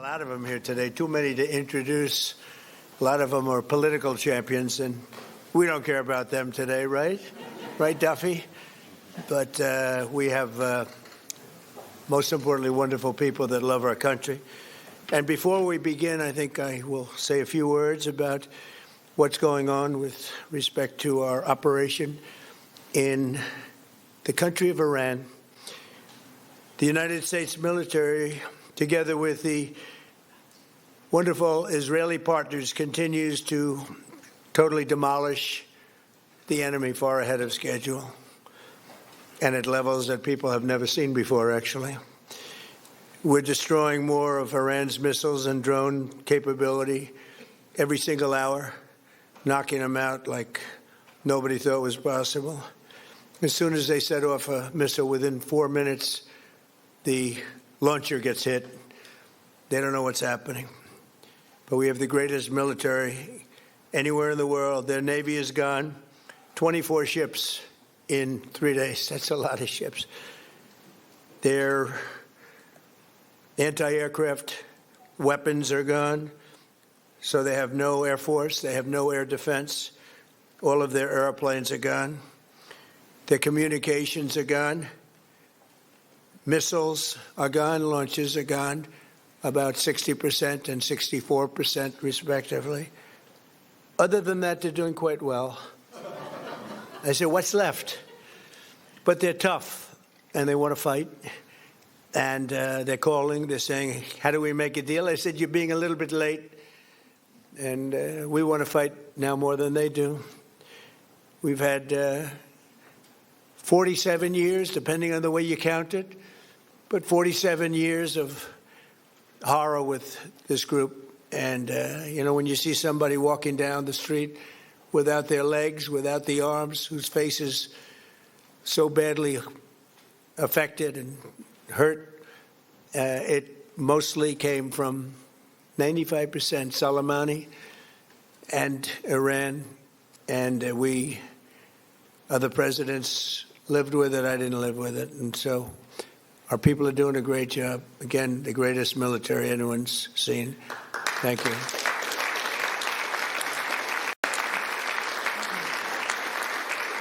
lot of them here today, too many to introduce. A lot of them are political champions, and we don't care about them today, right? Right, Duffy? But we have, most importantly, wonderful people that love our country. And before we begin, I think I will say a few words about what's going on with respect to our operation in the country of Iran. The United States military, together with the wonderful Israeli partners, continues to totally demolish the enemy far ahead of schedule and at levels that people have never seen before, actually. We're destroying more of Iran's missiles and drone capability every single hour, knocking them out like nobody thought was possible. As soon as they set off a missile, within 4 minutes, the launcher gets hit. They don't know what's happening. But we have the greatest military anywhere in the world. Their Navy is gone. 24 ships in 3 days. That's a lot of ships. Their anti-aircraft weapons are gone. So they have no air force. They have no air defense. All of their airplanes are gone. Their communications are gone. Missiles are gone, launches are gone, about 60% and 64% respectively. Other than that, they're doing quite well. I said, what's left? But they're tough, and they want to fight. And they're calling, they're saying, how do we make a deal? I said, you're being a little bit late, and we want to fight now more than they do. We've had 47 years, depending on the way you count it, but 47 years of horror with this group. And, when you see somebody walking down the street without their legs, without the arms, whose face is so badly affected and hurt, it mostly came from 95% Soleimani and Iran. And we, other presidents, lived with it. I didn't live with it. And so our people are doing a great job. Again, the greatest military anyone's seen. Thank you.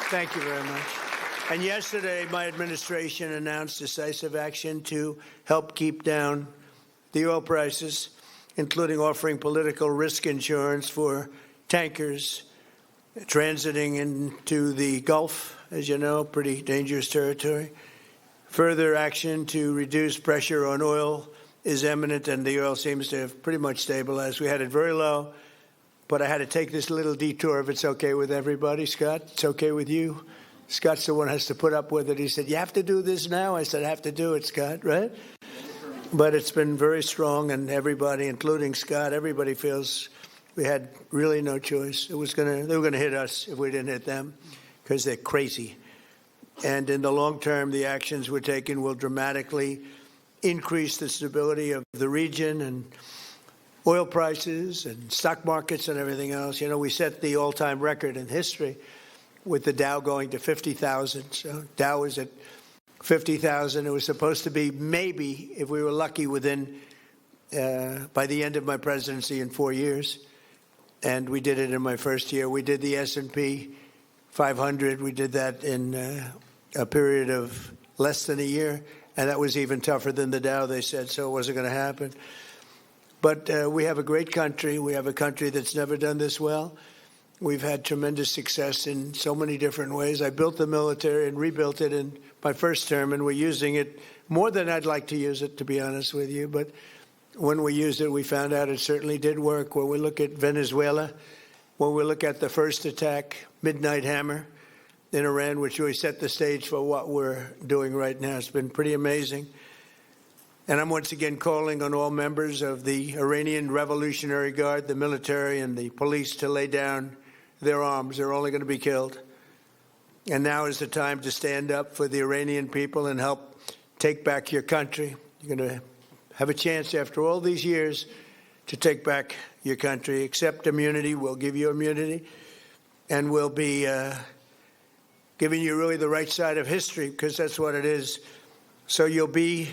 Thank you very much. And yesterday, my administration announced decisive action to help keep down the oil prices, including offering political risk insurance for tankers transiting into the Gulf, as you know, pretty dangerous territory. Further action to reduce pressure on oil is imminent, and the oil seems to have pretty much stabilized. We had it very low, but I had to take this little detour, if it's okay with everybody. Scott, it's okay with you? Scott's the one who has to put up with it. He said, you have to do this now? I said, I have to do it, Scott, right? But it's been very strong, and everybody, including Scott, everybody feels we had really no choice. They were going to hit us if we didn't hit them, because they're crazy. And in the long term, the actions we're taking will dramatically increase the stability of the region and oil prices and stock markets and everything else. We set the all-time record in history with the Dow going to 50,000. So Dow was at 50,000. It was supposed to be maybe, if we were lucky, within by the end of my presidency in 4 years. And we did it in my first year. We did the S&P 500. We did that in a period of less than a year. And that was even tougher than the Dow, they said, so it wasn't going to happen. But we have a great country. We have a country that's never done this well. We've had tremendous success in so many different ways. I built the military and rebuilt it in my first term, and we're using it more than I'd like to use it, to be honest with you. But when we used it, we found out it certainly did work. When we look at Venezuela, when we look at the first attack, Midnight Hammer, in Iran, which really set the stage for what we're doing right now, it's been pretty amazing. And I'm once again calling on all members of the Iranian Revolutionary Guard, the military and the police, to lay down their arms. They're only going to be killed. And now is the time to stand up for the Iranian people and help take back your country. You're going to have a chance after all these years to take back your country. Accept immunity. We'll give you immunity. And we'll be giving you really the right side of history, because that's what it is. So you'll be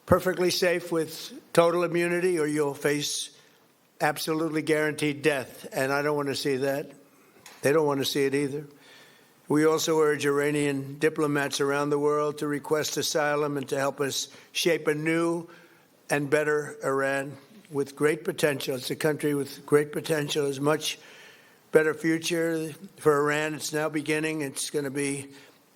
perfectly safe with total immunity, or you'll face absolutely guaranteed death. And I don't want to see that. They don't want to see it either. We also urge Iranian diplomats around the world to request asylum and to help us shape a new and better Iran with great potential. It's a country with great potential, a much better future for Iran. It's now beginning. It's going to be,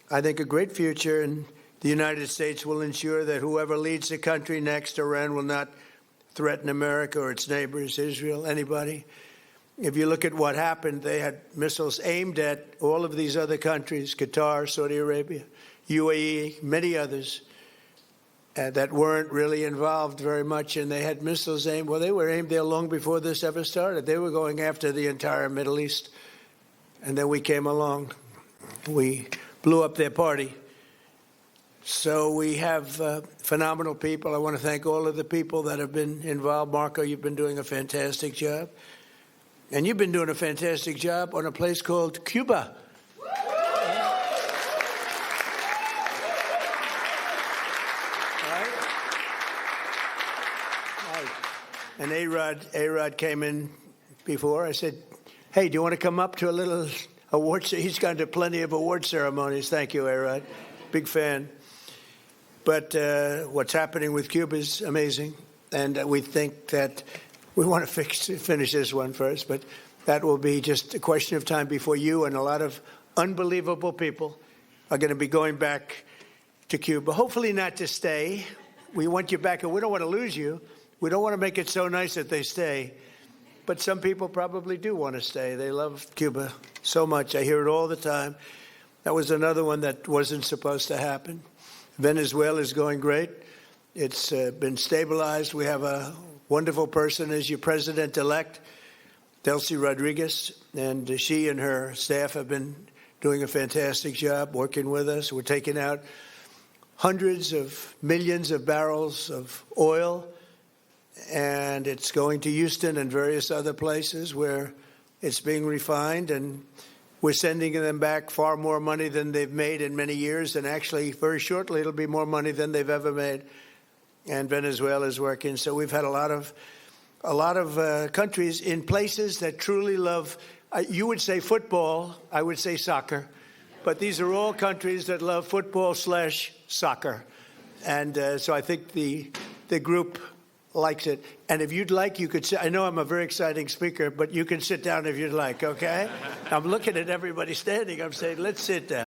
I think, a great future, and the United States will ensure that whoever leads the country next, Iran will not threaten America or its neighbors, Israel, anybody. If you look at what happened, they had missiles aimed at all of these other countries, Qatar, Saudi Arabia, UAE, many others, that weren't really involved very much, and they had missiles aimed. Well, they were aimed there long before this ever started. They were going after the entire Middle East, and then we came along. We blew up their party. So we have phenomenal people. I want to thank all of the people that have been involved. Marco, you've been doing a fantastic job. And you've been doing a fantastic job on a place called Cuba. Right? And A-Rod came in before. I said, hey, do you want to come up to a little award? He's gone to plenty of award ceremonies. Thank you, A-Rod. Big fan. But what's happening with Cuba is amazing. And we think that we want to finish this one first, but that will be just a question of time before you and a lot of unbelievable people are going to be going back to Cuba. Hopefully not to stay. We want you back, and we don't want to lose you. We don't want to make it so nice that they stay. But some people probably do want to stay. They love Cuba so much. I hear it all the time. That was another one that wasn't supposed to happen. Venezuela is going great. It's been stabilized. We have a wonderful person as your president-elect, Delcy Rodriguez, and she and her staff have been doing a fantastic job working with us. We're taking out hundreds of millions of barrels of oil, and it's going to Houston and various other places where it's being refined, and we're sending them back far more money than they've made in many years, and actually very shortly it'll be more money than they've ever made. And Venezuela is working. So we've had a lot of countries in places that truly love, you would say football, I would say soccer, but these are all countries that love football/soccer. And so I think the group likes it. And if you'd like, you could sit. I know I'm a very exciting speaker, but you can sit down if you'd like, okay? I'm looking at everybody standing. I'm saying, let's sit down.